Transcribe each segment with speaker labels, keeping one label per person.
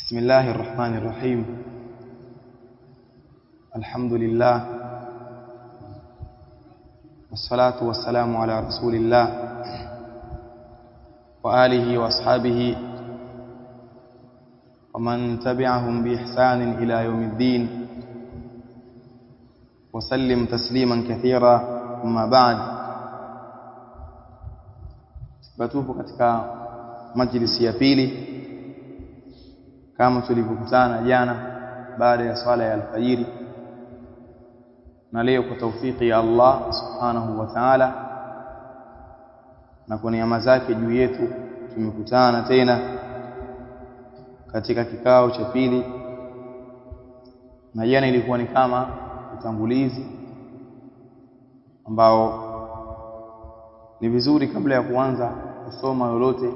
Speaker 1: بسم الله الرحمن الرحيم. الحمد لله والصلاة والسلام على رسول الله وآله وأصحابه ومن تبعهم بإحسان إلى يوم الدين وسلم تسليما كثيرا. أما بعد، batupo katika majlisi ya pili kama tulivyokutana jana baada ya swala ya alfajiri, na leo kwa taufiki ya Allah subhanahu wa ta'ala na kwa neema zake juu yetu tumekutana tena katika kikao cha pili. Na jana ilikuwa ni kama utangulizi ambao ni vizuri kabla ya kuanza kusoma lolote,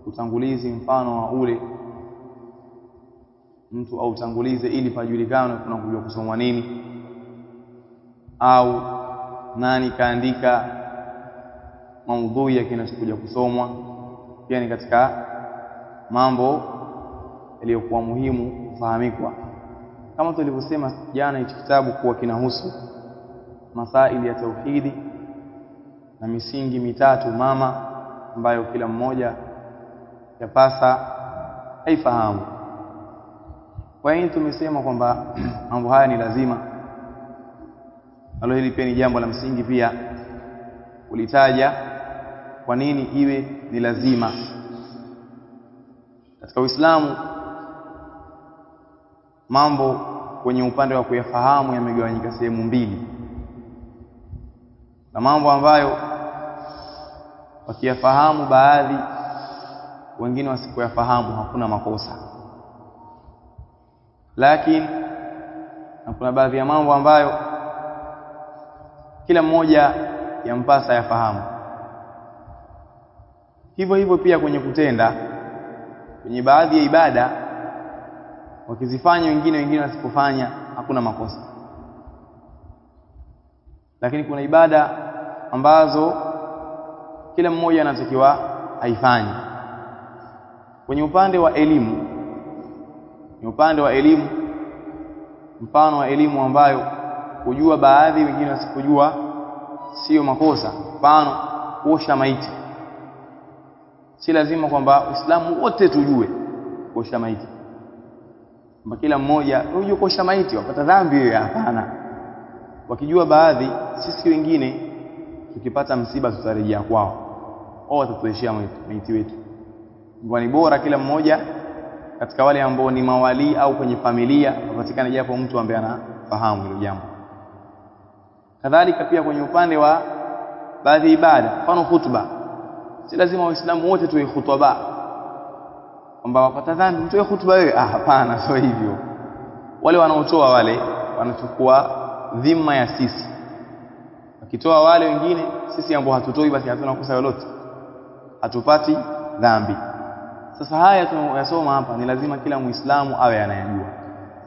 Speaker 1: utangulizi mfano wa ule mtu au utangulize ili pajulikane kuna kuja kusomwa nini au nani kaandika maudhui ya kinachokuja kusomwa. Pia ni katika mambo yaliyokuwa muhimu kufahamikwa. Kama tulivyosema jana, hicho kitabu kuwa kinahusu masaili ya tauhidi na misingi mitatu mama ambayo kila mmoja yapasa aifahamu. Kwa hiyo tumesema kwamba mambo haya ni lazima. Nalo hili pia ni jambo la msingi pia kulitaja kwa nini iwe ni lazima. Katika Uislamu mambo kwenye upande wa kuyafahamu yamegawanyika sehemu mbili, na mambo ambayo wakiyafahamu baadhi, wengine wasipoyafahamu hakuna makosa. Lakini na kuna baadhi ya mambo ambayo kila mmoja yampasa yafahamu. Hivyo hivyo pia kwenye kutenda, kwenye baadhi ya ibada wakizifanya wengine wasipofanya hakuna makosa. Lakini kuna ibada ambazo kila mmoja anatakiwa aifanye. Kwenye upande wa elimu, mfano wa elimu ambayo kujua baadhi wengine wasipojua sio makosa. Mfano kuosha maiti, si lazima kwamba Uislamu wote tujue kuosha maiti, kwamba kila mmoja unajua kuosha maiti wapata dhambi wewe. Hapana. Wakijua baadhi, sisi wengine tukipata msiba tutarejea kwao au watatueshia maiti wetu. Ni bora kila mmoja katika wale ambao ni mawali au kwenye familia wapatikane japo mtu ambaye anafahamu hilo jambo. Kadhalika pia kwenye upande wa baadhi ibada, mfano hutuba, si lazima Waislamu wote tuwe hutuba kwamba wapata dhambi mtoe hutuba wewe. Hapana, sio hivyo. Wale wanaotoa wale wanachukua dhima ya sisi, wakitoa wale wengine, sisi ambao hatutoi basi hatuna kosa lolote, hatupati dhambi. Sasa haya tunayosoma hapa ni lazima kila Muislamu awe anayajua,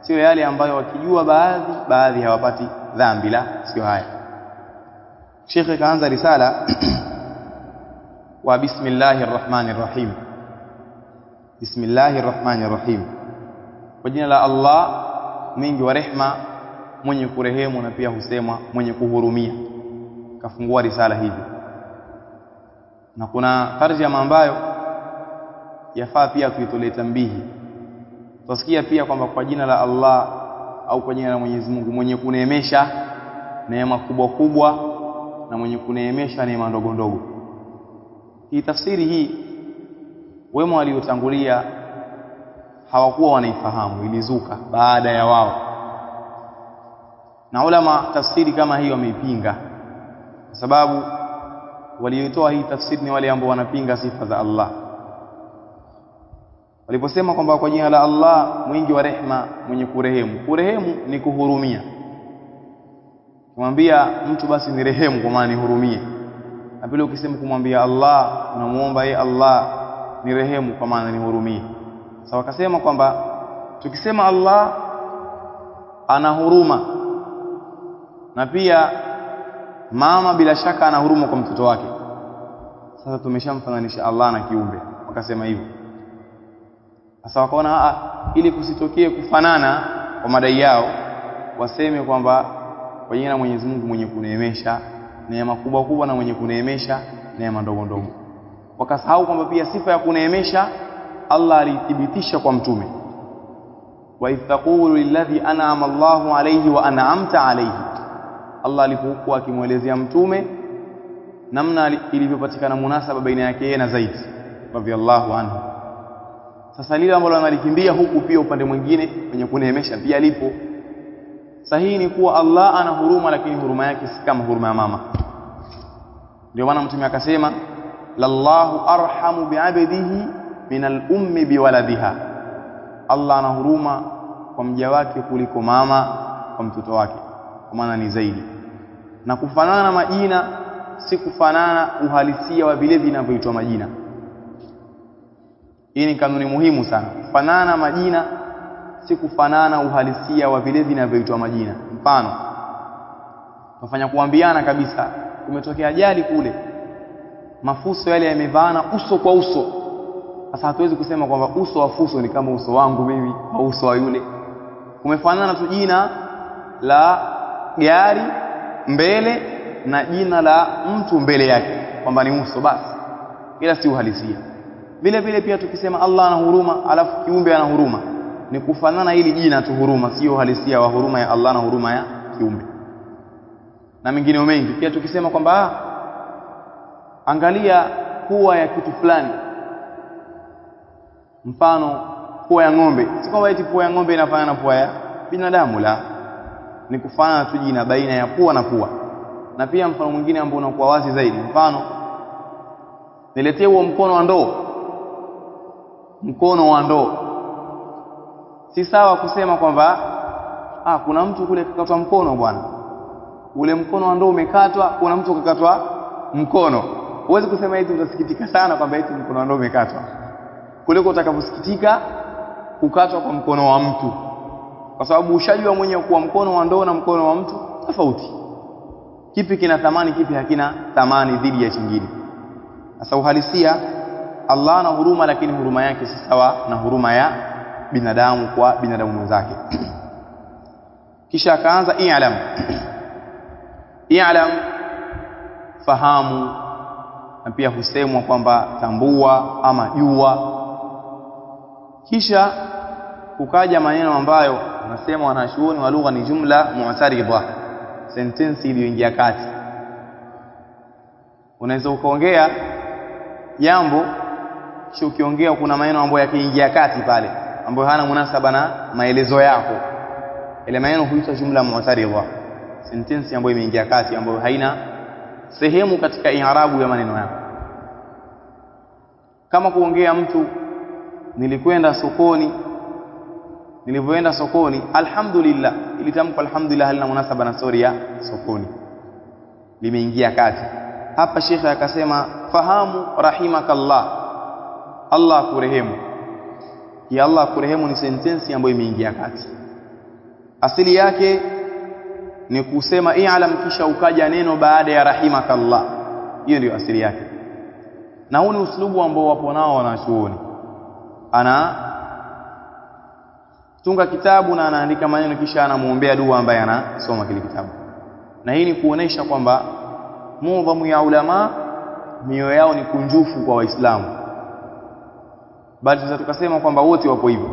Speaker 1: sio yale ambayo wakijua baadhi hawapati dhambi. La, sio haya. Sheikh kaanza risala wa bismillahir rahmanir rahim. Bismillahir rahmanir rahim, kwa jina la Allah mwingi wa rehema, mwenye kurehemu, na pia husema mwenye kuhurumia. Kafungua risala hivi, na kuna tarjama ambayo yafaa pia tuitolee tambihi. Tusikia pia kwamba kwa jina la Allah au kwa jina la Mwenyezi Mungu mwenye kuneemesha neema kubwa kubwa na mwenye kuneemesha neema ndogo ndogo. Hii tafsiri hii wema waliotangulia hawakuwa wanaifahamu, ilizuka baada ya wao, na ulama tafsiri kama hiyo wameipinga, kwa sababu walioitoa hii tafsiri ni wale ambao wanapinga sifa za Allah. Waliposema kwamba kwa jina la Allah mwingi wa rehema, mwenye kurehemu. Kurehemu ni kuhurumia. Kumwambia mtu basi ni rehemu, kwa maana ni hurumie. Na pili ukisema kumwambia Allah, unamuomba yeye Allah ni rehemu, kwa maana ni hurumie. Sasa wakasema kwamba tukisema Allah ana huruma, na pia mama bila shaka ana huruma kwa mtoto wake, sasa tumeshamfananisha Allah na kiumbe. Wakasema hivyo. Sasa wakaona ili kusitokee kufanana kwa madai yao, waseme kwamba kwa jina la Mwenyezi Mungu mwenye kuneemesha neema kubwa kubwa na mwenye kuneemesha neema ndogo ndogo. Wakasahau kwamba pia sifa ya kuneemesha Allah alithibitisha kwa mtume, wa ittaqulu lilladhi an'ama Allahu alayhi wa an'amta alayhi. Allah alipokuwa akimuelezea mtume namna ilivyopatikana munasaba baina yake yeye na Zaid radhiyallahu anhu. Sasa lile ambalo analikimbia huku pia upande mwingine kwenye kuneemesha pia lipo. Sahihi ni kuwa Allah ana huruma, lakini huruma yake si kama huruma ya mama. Ndio maana mtume akasema lallahu arhamu bi'abdihi min al-ummi biwaladiha. Allah ana huruma kwa mja wake kuliko mama kwa mtoto wake, kwa maana ni zaidi. Na kufanana na majina si kufanana uhalisia wa vile vinavyoitwa majina. Hii ni kanuni muhimu sana. Kufanana majina si kufanana uhalisia wa vile vinavyoitwa majina. Mfano, tunafanya kuambiana kabisa, kumetokea ajali kule, mafuso yale yamevaana uso kwa uso. Sasa hatuwezi kusema kwamba uso wa fuso ni kama uso wangu mimi au uso wa yule. Kumefanana tu jina la gari mbele na jina la mtu mbele yake kwamba ni uso basi, ila si uhalisia. Vile vile pia tukisema Allah ana huruma alafu kiumbe ana huruma, ni kufanana hili jina tu huruma, sio uhalisia wa huruma ya Allah na huruma ya kiumbe. Na mengine mengi pia tukisema kwamba angalia pua ya kitu fulani, mfano pua ya ng'ombe, si kwamba eti pua ya ng'ombe inafanana na pua ya binadamu, la, ni kufanana tu jina baina ya pua na pua. Na pia mfano mwingine ambao unakuwa wazi zaidi, mfano niletee huo mkono wa ndoo, mkono wa ndoo. Si sawa kusema kwamba kuna mtu kule kakatwa mkono bwana, ule mkono wa ndoo umekatwa, kuna mtu kakatwa mkono. Huwezi kusema eti utasikitika sana kwamba eti mkono wa ndoo umekatwa, kuliko utakaposikitika kukatwa kwa mkono wa mtu, kwa sababu ushajua mwenyewe kuwa mkono wa ndoo na mkono wa mtu tofauti. Kipi kina thamani, kipi hakina thamani dhidi ya kingine. Sasa uhalisia, Allah ana huruma, lakini huruma yake si sawa na huruma ya binadamu kwa binadamu mwenzake. Kisha akaanza i'lam. I'lam, fahamu, na pia husemwa kwamba tambua ama jua. Kisha kukaja maneno ambayo wanasema wanachuoni wa lugha ni jumla mu'taridha, sentensi iliyoingia kati. Unaweza ukaongea jambo kisha ukiongea kuna maneno ambayo yakiingia kati pale ambayo hana munasaba na maelezo yako, ile maneno huitwa jumla mu'taridha, sentensi ambayo imeingia kati, ambayo haina sehemu katika i'rabu ya maneno yako. Kama kuongea mtu nilikwenda sokoni, nilivyoenda sokoni alhamdulillah, ilitamka alhamdulillah halina munasaba na story ya sokoni, limeingia kati. Hapa shekhe akasema fahamu rahimakallah, Allah kurehemu. Ya Allah kurehemu ni sentensi ambayo imeingia kati. Asili yake ni kusema i'lam kisha ukaja neno baada ya rahimakallah, hiyo ndio asili yake. Na huu ni uslubu ambao wapo nao wanachuoni, ana tunga kitabu na anaandika maneno kisha anamuombea dua ambaye anasoma kile kitabu. Na hii ni kuonesha kwamba muadhamu ya ulama mioyo yao ni kunjufu kwa Waislamu, bali sasa tukasema kwamba wote wapo hivyo.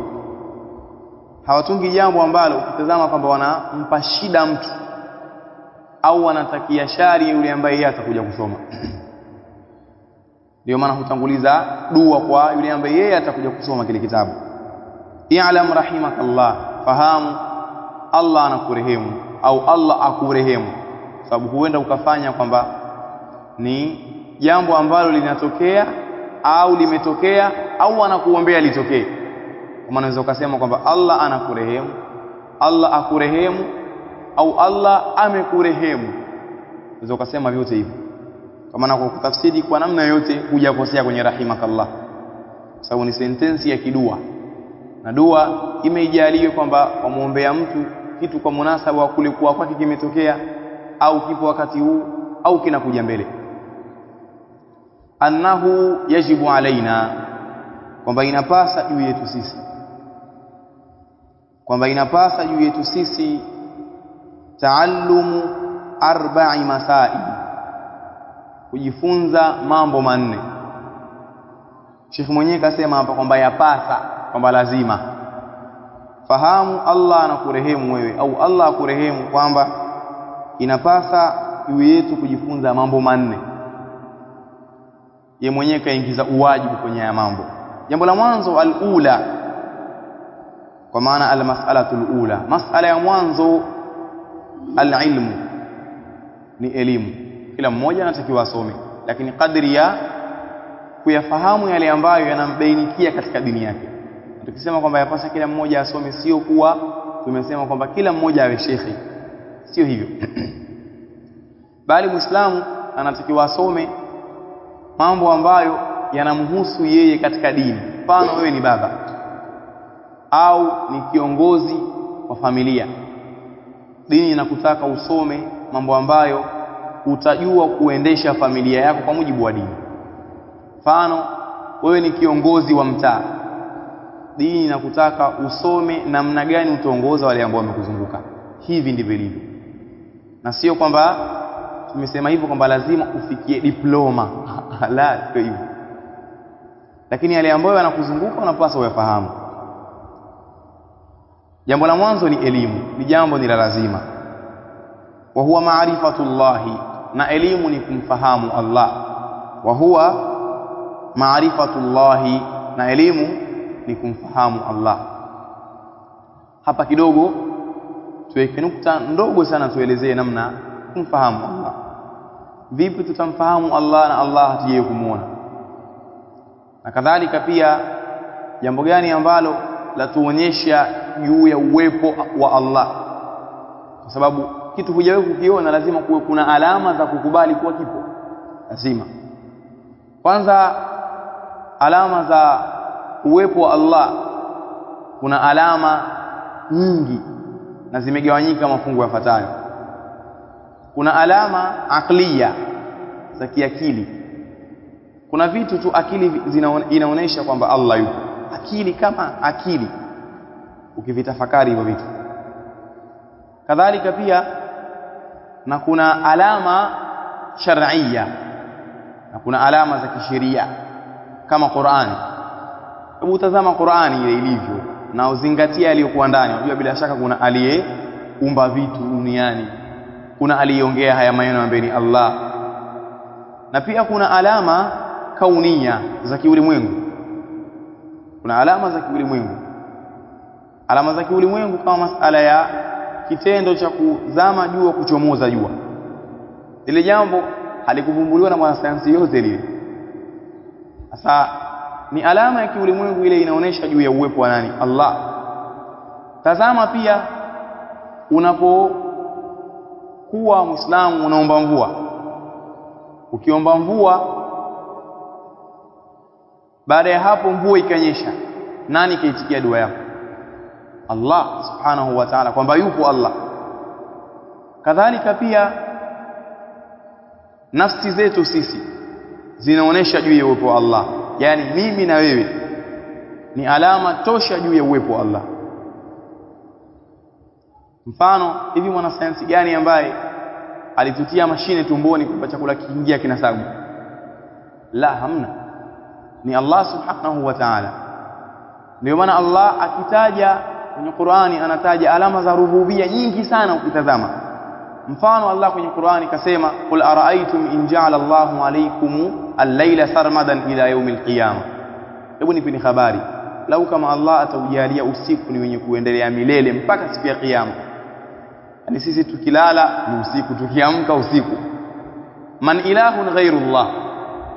Speaker 1: Hawatungi jambo ambalo ukitazama kwamba wanampa shida mtu au wanatakia shari yule ambaye yeye atakuja kusoma. Ndio maana hutanguliza dua kwa yule ambaye yeye atakuja kusoma kile kitabu. I'lam rahimakallah, fahamu Allah anakurehemu au Allah akurehemu, sababu huenda ukafanya kwamba ni jambo ambalo linatokea au limetokea au anakuombea litokee. Kwa maana unaweza ukasema kwamba Allah anakurehemu, Allah akurehemu au Allah amekurehemu. Unaweza ukasema vyote hivyo. Kwa maana kwa kutafsiri kwa namna yote hujakosea kwenye rahimakallah, sababu ni sentensi ya kidua. Na dua imejaliwa kwamba wamuombea mtu kitu kwa munasaba wa kulikuwa kwake kimetokea au kipo wakati huu au kinakuja mbele. Annahu yajibu alaina, kwamba inapasa juu yetu sisi, kwamba inapasa juu yetu sisi taallumu arba'i masail, kujifunza mambo manne. Sheikh mwenyewe kasema hapa kwamba yapasa, kwamba lazima. Fahamu Allah anakurehemu wewe, au Allah akurehemu, kwamba inapasa juu yetu kujifunza mambo manne. Yeye mwenyewe kaingiza uwajibu kwenye haya mambo. Jambo la mwanzo, al-ula, kwa maana al-mas'alatul ula, mas'ala ya mwanzo, al-ilmu, ni elimu. Kila mmoja anatakiwa asome, lakini kadri ya kuyafahamu yale ambayo yanambainikia katika dini yake. Tukisema kwamba yapasa kila mmoja asome, sio kuwa tumesema kwamba kila mmoja awe shekhi, sio hivyo. Bali Muislamu anatakiwa asome mambo ambayo yanamhusu yeye katika dini. Mfano, wewe ni baba au ni kiongozi wa familia, dini inakutaka usome mambo ambayo utajua kuendesha familia yako kwa mujibu wa dini. Mfano, wewe ni kiongozi wa mtaa, dini inakutaka usome namna gani utaongoza wale ambao wamekuzunguka. Hivi ndivyo ilivyo, na sio kwamba tumesema hivyo kwamba lazima ufikie diploma la, sio hivyo. Lakini yale ambayo yanakuzunguka unapaswa uyafahamu. Jambo la mwanzo ni elimu, ni jambo ni la lazima. Wa huwa ma'rifatullahi, na elimu ni kumfahamu Allah. Wa huwa ma'rifatullahi, na elimu ni kumfahamu Allah. Hapa kidogo tuweke nukta ndogo sana, tuelezee namna kumfahamu Allah. Vipi tutamfahamu Allah na Allah hatujaye kumuona? Na kadhalika pia jambo gani ambalo latuonyesha juu ya uwepo wa Allah? Kwa sababu kitu hujawahi kukiona, lazima kuwe kuna alama za kukubali kuwa kipo. Lazima kwanza alama za uwepo wa Allah, kuna alama nyingi na zimegawanyika mafungu yafuatayo. Kuna alama akliya, za kiakili. Kuna vitu tu akili inaonesha kwamba Allah yupo. Akili kama akili, ukivitafakari hivyo vitu. Kadhalika pia na kuna alama shar'iyya, na kuna alama za kisheria kama Qur'ani. Hebu tazama Qur'ani ile ilivyo na uzingatia aliyokuwa ndani. Unajua bila shaka kuna aliyeumba vitu duniani, kuna aliyeongea haya maneno ambaye ni Allah, na pia kuna alama kaunia za kiulimwengu. Kuna alama za kiulimwengu, alama za kiulimwengu kama masala ya kitendo cha kuzama jua, kuchomoza jua. Ile jambo halikuvumbuliwa na mwanasayansi yote lile. Sasa ni alama ya kiulimwengu, ile inaonesha juu ya uwepo wa nani? Allah. Tazama pia unapokuwa Muislamu unaomba mvua, ukiomba mvua, baada ya hapo mvua ikanyesha, nani kaitikia dua yako? Allah subhanahu wa ta'ala, kwamba yupo Allah. Kadhalika pia nafsi zetu sisi zinaonesha juu ya uwepo wa Allah. Yani mimi na wewe ni alama tosha juu ya uwepo wa Allah. Mfano, hivi mwanasayansi gani ambaye alitutia mashine tumboni kwa chakula kiingia kinasagu? La, hamna. Ni Allah subhanahu wa ta'ala. Ndio maana Allah akitaja kwenye Qur'ani anataja alama za rububia nyingi sana ukitazama. Mfano, Allah kwenye Qur'ani kasema, qul ara'aytum in ja'ala Allahu alaykum al-layla sarmadan ila yawm al-qiyamah. Hebu nipeni habari, lau kama Allah ataujalia usiku ni wenye kuendelea milele mpaka siku ya kiyama. Yani sisi tukilala ni usiku, tukiamka usiku. Man ilahun ghairu Allah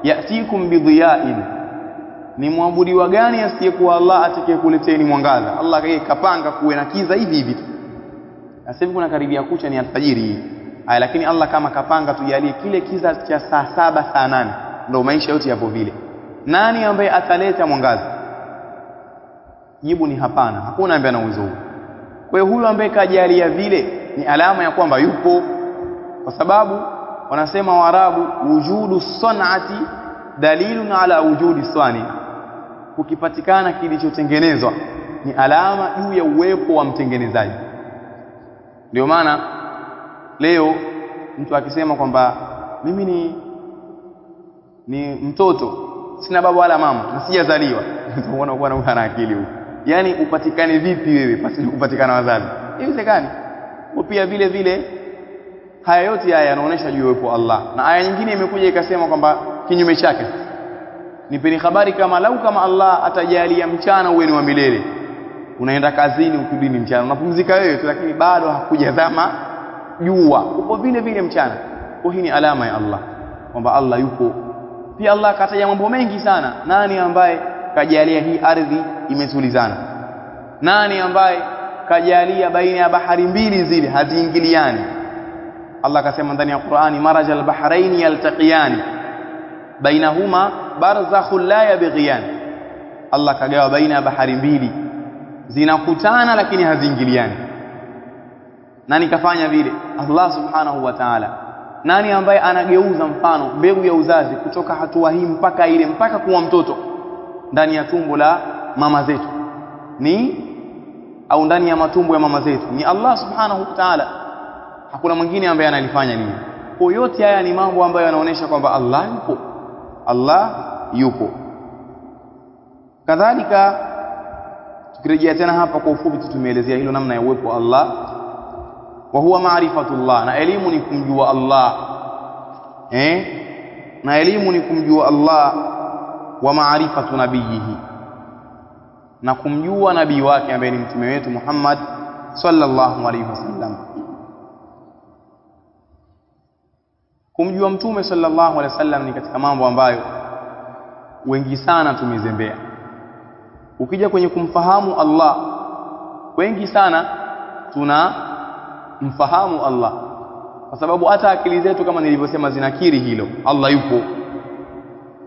Speaker 1: ya'tikum bidhiya'in, ni muabudiwa gani asiyekuwa Allah atakayekuleteni mwangaza? Allah kapanga kuwe na kiza hivi hivi. Sasa hivi kuna karibia kucha, ni alfajiri hii. Lakini Allah kama kapanga tujalie kile kiza cha saa 7 saa 8, ndio maisha yote yapo vile. Nani ambaye ataleta mwangaza? Jibu ni hapana, hakuna ambaye ana uwezo huo. Kwa hiyo huyo ambaye kajalia vile ni alama ya kwamba yupo, kwa sababu wanasema Waarabu, wujudu sanati dalilun ala wujudi sani. kukipatikana kilichotengenezwa ni alama juu ya uwepo wa mtengenezaji. Ndio maana leo mtu akisema kwamba mimi ni mtoto, sina baba wala mama na sijazaliwa, unaona bwana huyu ana akili huyu. Yaani upatikane vipi wewe pasi kupatikana wazazi? Haiwezekani. Kwa pia vile vile haya yote haya yanaonyesha juu ya uwepo wa Allah. Na aya nyingine imekuja ikasema kwamba kinyume chake, nipeni habari kama lau kama Allah atajalia mchana uwe ni wa milele, unaenda kazini ukirudi mchana, unapumzika wewe tu, lakini bado hakujazama jua, upo vile vile mchana. Kwa hii ni alama ya Allah kwamba Allah yupo. Pia Allah kataja mambo mengi sana. Nani ambaye kajalia hii ardhi imetulizana? Nani ambaye kajalia baina ya bahari mbili zile haziingiliani? Allah akasema ndani ya Qur'ani, marajal bahraini yaltaqiyani bainahuma barzakhun la yabghiyan. Allah kagawa baina ya bahari mbili zinakutana lakini haziingiliani. Nani kafanya vile? Allah subhanahu wa ta'ala. Nani ambaye anageuza mfano mbegu ya uzazi kutoka hatua hii mpaka kuwa mtoto ndani ya tumbo la mama zetu au ndani ya matumbo ya mama zetu? Ni Allah subhanahu wa ta'ala. Hakuna mwingine ambaye analifanya nini. Kwa yote haya ni mambo ambayo yanaonyesha kwamba Allah yupo. Allah yupo. Kadhalika tukirejea tena hapa kwa ufupi tumeelezea hilo namna ya uwepo wa Allah. Wa huwa ma'rifatullah, na elimu ni kumjua Allah. Na elimu ni kumjua Allah. Wa ma'rifatu nabiyihi, na kumjua nabii wake ambaye ni mtume wetu Muhammad sallallahu alaihi wasallam. Kumjua mtume sallallahu alaihi wasallam ni katika mambo ambayo wengi sana tumezembea. Ukija kwenye kumfahamu Allah, wengi sana tunamfahamu Allah kwa sababu hata akili zetu kama nilivyosema zinakiri hilo, Allah yupo.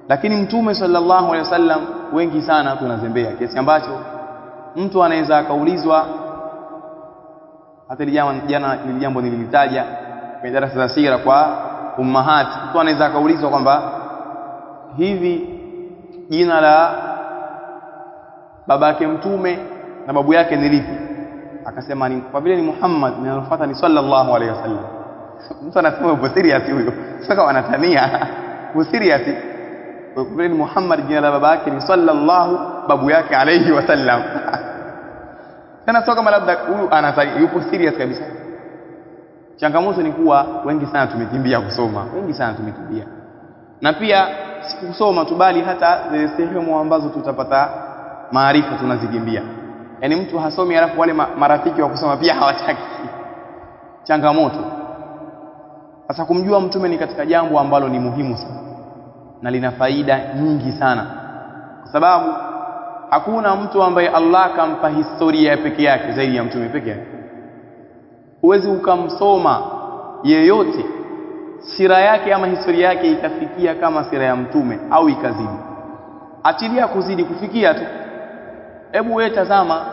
Speaker 1: Lakini mtume sallallahu alaihi wasallam wengi sana tunazembea kiasi ambacho mtu anaweza akaulizwa, hata jana jambo nililitaja kwenye darasa za sira kwa ummahat, mtu anaweza akaulizwa kwamba hivi jina la babake mtume na babu yake ni lipi? Akasema ni kwa vile ni Muhammad, ninalofuata ni sallallahu alaihi wasallam. Mtu anasema upo serious huyo, sasa wanatania upo serious. Kwa vile ni Muhammad, jina la baba yake ni sallallahu, babu yake alayhi wasallam. Kana sio kama labda huyu yupo serious kabisa. Changamoto ni kuwa wengi sana tumekimbia kusoma, wengi sana tumekimbia. Na pia si kusoma tu, bali hata zile sehemu ambazo tutapata maarifa tunazikimbia. Yaani mtu hasomi alafu wale marafiki wa kusoma pia hawataki. Changamoto. Sasa kumjua mtume ni katika jambo ambalo ni muhimu sana na lina faida nyingi sana, kwa sababu hakuna mtu ambaye Allah kampa historia peke yake zaidi ya mtume peke yake. Huwezi ukamsoma yeyote sira yake ama historia yake ikafikia kama sira ya mtume au ikazidi. Achilia kuzidi, kufikia tu. Hebu wewe tazama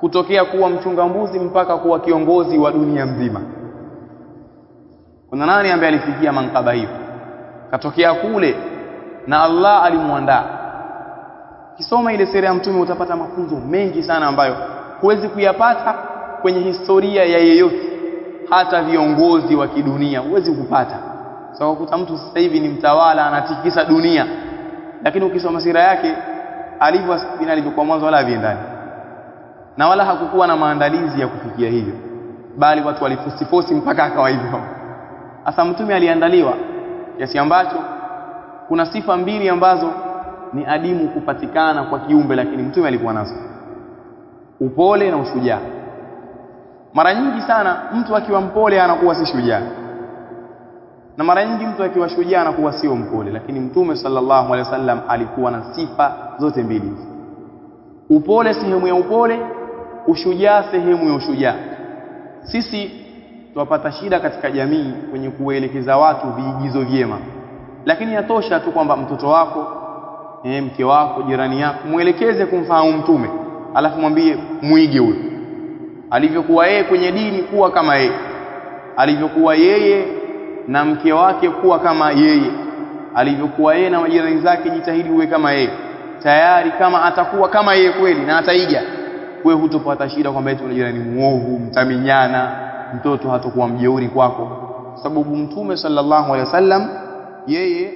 Speaker 1: kutokea kuwa mchunga mbuzi mpaka kuwa kiongozi wa dunia nzima. Kuna nani ambaye alifikia mankaba hiyo? Katokea kule na Allah alimuandaa. Kisoma ile sira ya mtume utapata mafunzo mengi sana ambayo huwezi kuyapata kwenye historia ya yeyote, hata viongozi wa kidunia huwezi kupata. Sasa ukuta mtu sasa hivi ni mtawala anatikisa dunia, lakini ukisoma sira yake alivyokuwa mwanzo wala viendani, na wala hakukuwa na maandalizi ya kufikia hivyo, bali watu walifusifosi mpaka akawa hivyo. Sasa mtume aliandaliwa kiasi ambacho kuna sifa mbili ambazo ni adimu kupatikana kwa kiumbe, lakini mtume alikuwa nazo: upole na ushujaa. Mara nyingi sana mtu akiwa mpole anakuwa si shujaa, na mara nyingi mtu akiwa shujaa anakuwa sio mpole. Lakini mtume sallallahu alaihi wasallam alikuwa na sifa zote mbili: upole sehemu ya upole, ushujaa sehemu ya ushujaa. Sisi tuwapata shida katika jamii kwenye kuelekeza watu viigizo vyema, lakini yatosha tu kwamba mtoto wako, mke wako, jirani yako muelekeze kumfahamu mtume, alafu mwambie muige huyo alivyokuwa yeye kwenye dini, kuwa kama yeye alivyokuwa, yeye na mke wake kuwa kama yeye alivyokuwa, yeye na majirani zake jitahidi uwe kama yeye. tayari kama atakuwa kama yeye kweli na ataiga, wewe hutopata shida kwamba eti unajua ni muovu, mtaminyana, mtoto hatakuwa mjeuri kwako, sababu Mtume sallallahu alaihi wasallam yeye